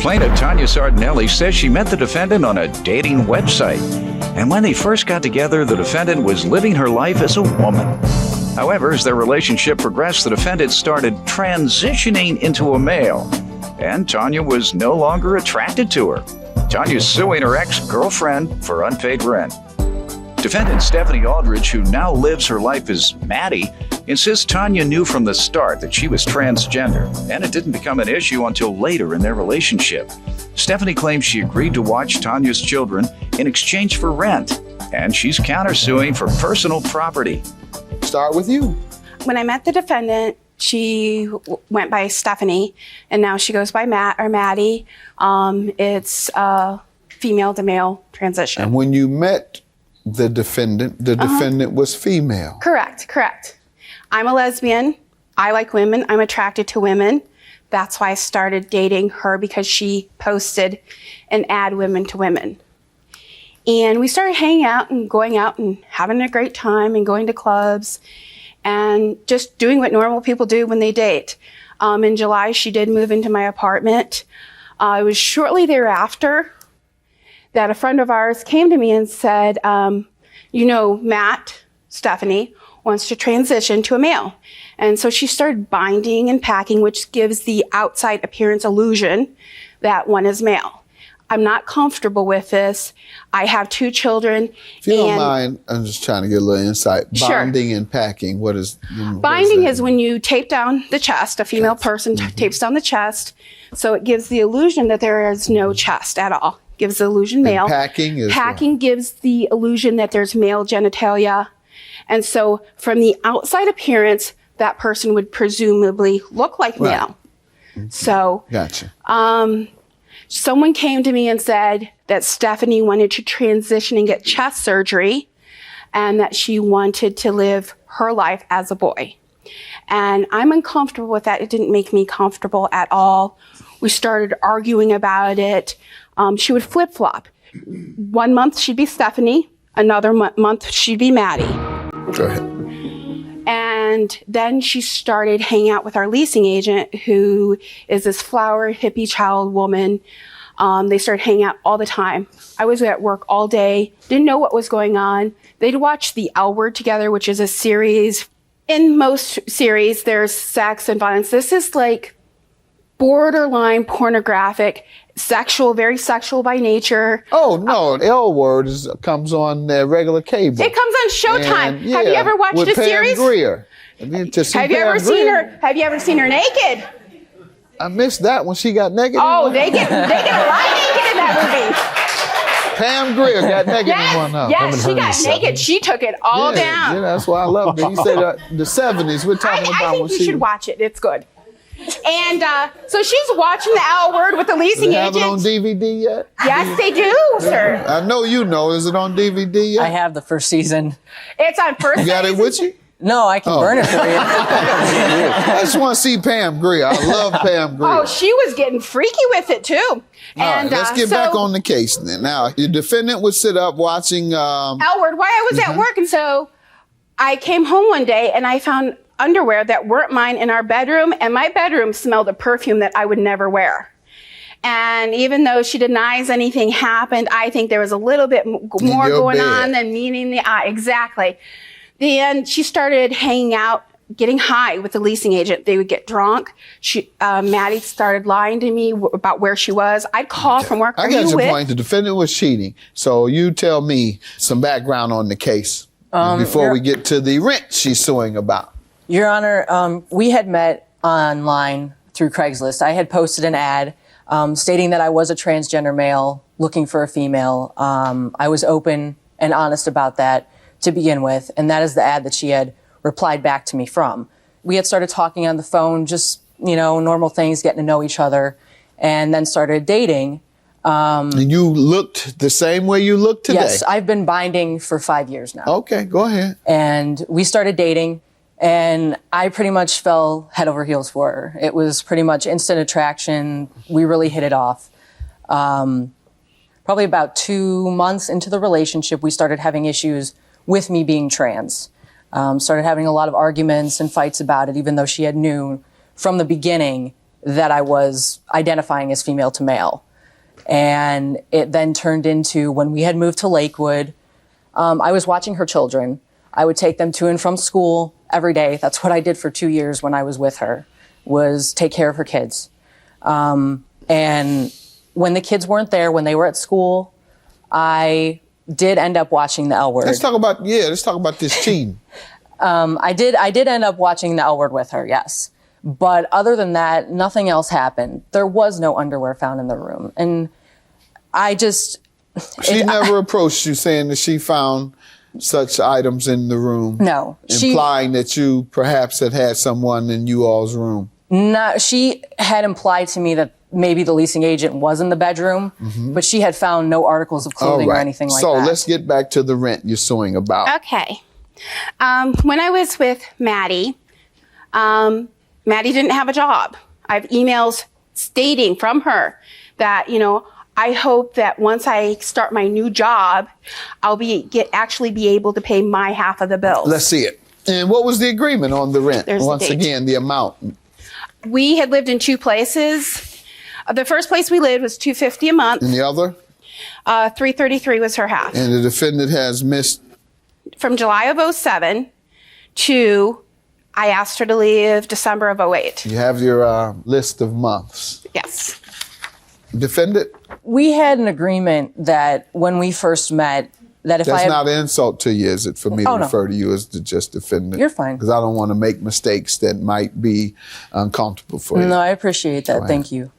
Plaintiff Tanya Sardinelli says she met the defendant on a dating website. And when they first got together, the defendant was living her life as a woman. However, as their relationship progressed, the defendant started transitioning into a male. And Tanya was no longer attracted to her. Tanya's suing her ex-girlfriend for unpaid rent. Defendant Stephanie Aldridge, who now lives her life as Maddie, insists Tanya knew from the start that she was transgender, and it didn't become an issue until later in their relationship. Stephanie claims she agreed to watch Tanya's children in exchange for rent, and she's countersuing for personal property. Start with you. When I met the defendant, she went by Stephanie, and now she goes by Matt or Maddie. It's female to male transition. And when you met the defendant was female. Correct. I'm a lesbian. I like women. I'm attracted to women. That's why I started dating her, because she posted an ad, women to women. And we started hanging out and going out and having a great time and going to clubs and just doing what normal people do when they date. In July, she did move into my apartment. It was shortly thereafter that a friend of ours came to me and said, Matt, Stephanie, wants to transition to a male. And so she started binding and packing, which gives the outside appearance illusion that one is male. I'm not comfortable with this. I have 2 children. If you don't mind, I'm just trying to get a little insight. Binding and packing, what is... Binding is when you tape down the chest. A female person tapes down the chest, so it gives the illusion that there is no chest at all. Gives the illusion male. And packing gives the illusion that there's male genitalia. And so from the outside appearance, that person would presumably look like male. So gotcha. Someone came to me and said that Stephanie wanted to transition and get chest surgery, and that she wanted to live her life as a boy. And I'm uncomfortable with that. It didn't make me comfortable at all. We started arguing about it. She would flip-flop. 1 month she'd be Stephanie, another month she'd be Maddie. Go ahead. And then she started hanging out with our leasing agent, who is this flower hippie child woman. They started hanging out all the time. I was at work all day, didn't know what was going on. They'd watch The L Word together, which is a series. In most series, there's sex and violence. This is like borderline pornographic, sexual, very sexual by nature. Oh, no, L Word comes on regular cable. It comes on Showtime. And, yeah, have you ever watched with a Pam series? Grier. Have you ever seen her naked? I missed that when she got naked. Oh, they get a lot naked in that movie. Pam Grier got naked in one of them. Yes, she got naked. She took it all down. Yeah, that's why I loved it. You said the 70s. We're talking about I think you should watch it. It's good. And so she's watching The L Word with the leasing agent. Do they have it on DVD yet? Yes, they do, sir. I know you know. Is it on DVD yet? I have the first season. It's on first season. You got it with you? No, I can burn it for you. I just want to see Pam Grier. I love Pam Grier. Oh, she was getting freaky with it, too. All right, let's get back on the case then. Now, your defendant would sit up watching... L Word, while I was at work. And so I came home one day and I found underwear that weren't mine in our bedroom, and my bedroom smelled of perfume that I would never wear. And even though she denies anything happened, I think there was a little bit more going on than meeting the eye. Exactly. Then she started hanging out, getting high with the leasing agent. They would get drunk. Maddie started lying to me about where she was. I'd call from work. I got your point. The defendant was cheating. So you tell me some background on the case before we get to the rent she's suing about. Your Honor, we had met online through Craigslist. I had posted an ad stating that I was a transgender male looking for a female. I was open and honest about that to begin with, and that is the ad that she had replied back to me from. We had started talking on the phone, just, normal things, getting to know each other, and then started dating. And you looked the same way you look today? Yes, I've been binding for 5 years now. Okay, go ahead. And we started dating, and I pretty much fell head over heels for her. It was pretty much instant attraction. We really hit it off. Probably about 2 months into the relationship, we started having issues with me being trans. Started having a lot of arguments and fights about it, even though she had knew from the beginning that I was identifying as female to male. And it then turned into, when we had moved to Lakewood, I was watching her children. I would take them to and from school every day. That's what I did for 2 years when I was with her, was take care of her kids. And when the kids weren't there, when they were at school, I did end up watching the L Word. Let's talk about this cheating. I did end up watching the L Word with her, yes. But other than that, nothing else happened. There was no underwear found in the room. And I just... She never approached you saying that she found such items in the room? No. Implying that you perhaps had someone in you all's room? No, she had implied to me that maybe the leasing agent was in the bedroom, but she had found no articles of clothing or anything like that. So let's get back to the rent you're suing about. Okay. When I was with Maddie, Maddie didn't have a job. I have emails stating from her that, I hope that once I start my new job, I'll actually be able to pay my half of the bills. Let's see it. And what was the agreement on the rent? Once again, the amount. We had lived in two places. The first place we lived was $250 a month. And the other? $333 was her half. And the defendant has missed? From July of 2007 to I asked her to leave December of 2008. You have your list of months. Yes. Defendant? We had an agreement that when we first met, that if That's not an insult to you, is it, for me to refer to you as the just defendant? You're fine. Because I don't want to make mistakes that might be uncomfortable for you. No, I appreciate that. Thank you.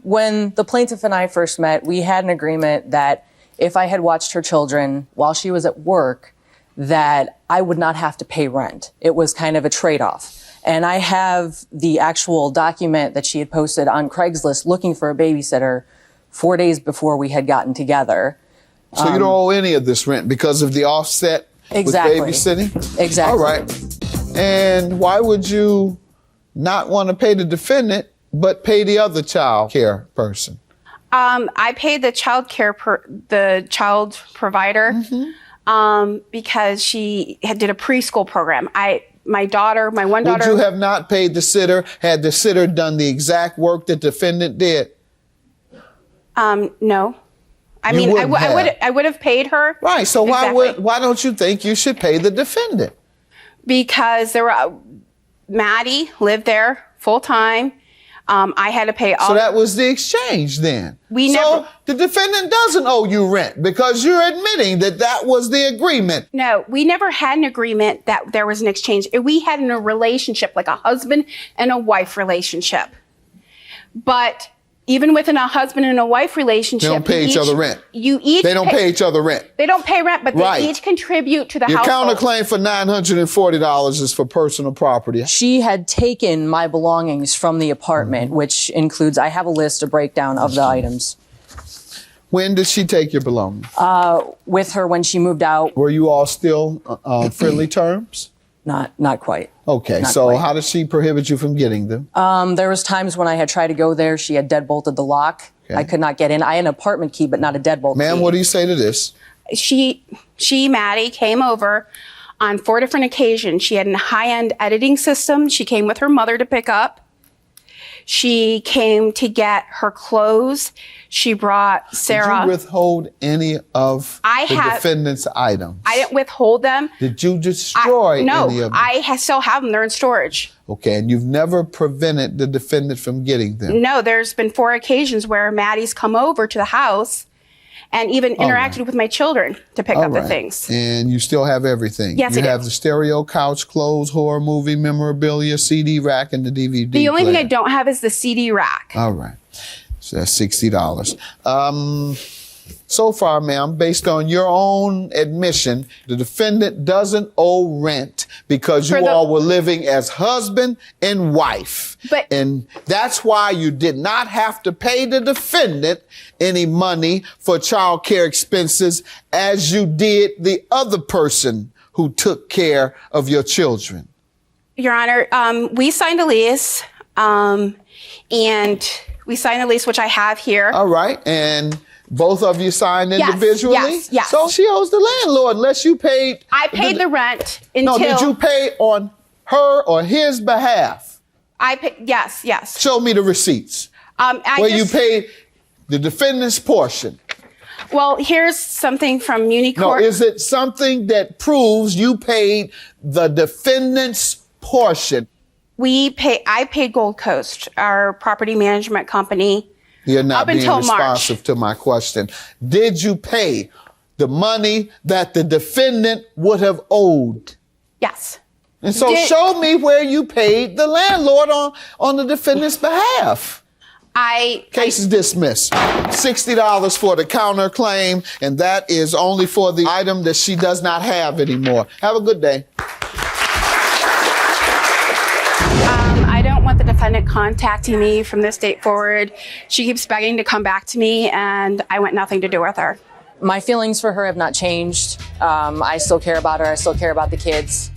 When the plaintiff and I first met, we had an agreement that if I had watched her children while she was at work, that I would not have to pay rent. It was kind of a trade-off. And I have the actual document that she had posted on Craigslist looking for a babysitter 4 days before we had gotten together. So you don't owe any of this rent because of the offset with babysitting? Exactly. All right. And why would you not want to pay the defendant but pay the other child care person? I paid the the child provider because she did a preschool program. My one daughter. Would you have not paid the sitter had the sitter done the exact work the defendant did? No. I would have paid her. Right. So why don't you think you should pay the defendant? Because Maddie lived there full time. I had to pay all. So that was the exchange then. So the defendant doesn't owe you rent because you're admitting that was the agreement. No, we never had an agreement that there was an exchange. We had a relationship, like a husband and a wife relationship. But even within a husband and a wife relationship, they don't pay each other rent. They don't pay each other rent. They don't pay rent, but they each contribute to the household. Your counterclaim for $940 is for personal property. She had taken my belongings from the apartment, which includes, I have a list, a breakdown of the items. When did she take your belongings? With her when she moved out. Were you all still on friendly terms? Not quite. Okay, how did she prohibit you from getting them? There was times when I had tried to go there. She had deadbolted the lock. Okay. I could not get in. I had an apartment key, but not a deadbolt key. Ma'am, what do you say to this? Maddie, came over on 4 different occasions. She had a high-end editing system. She came with her mother to pick up. She came to get her clothes. She brought Sarah. Did you withhold any of the defendant's items? I didn't withhold them. Did you destroy any of them? No, I still have them. They're in storage. Okay, and you've never prevented the defendant from getting them? No, there's been 4 occasions where Maddie's come over to the house and even interacted with my children to pick up the things. And you still have everything? Yes, you have the stereo, couch, clothes, horror movie, memorabilia, CD rack, and the DVD The only player. thing I don't have is the CD rack. All right. So that's $60. So far, ma'am, based on your own admission, the defendant doesn't owe rent because you all were living as husband and wife. And that's why you did not have to pay the defendant any money for child care expenses as you did the other person who took care of your children. Your Honor, we signed a lease, and we signed a lease, which I have here. All right. And both of you signed individually? Yes. So she owes the landlord unless you paid. I paid the rent until. No, did you pay on her or his behalf? Yes. Show me the receipts. You paid the defendant's portion. Well, here's something from Muni No, Court. is it something that proves you paid the defendant's portion? I paid Gold Coast, our property management company. You're not up being until responsive March. to my question. Did you pay the money that the defendant would have owed? Yes. And so show me where you paid the landlord on the defendant's behalf. Case is dismissed. $60 for the counterclaim, and that is only for the item that she does not have anymore. Have a good day. I don't want the defendant contacting me from this date forward. She keeps begging to come back to me, and I want nothing to do with her. My feelings for her have not changed. I still care about her. I still care about the kids.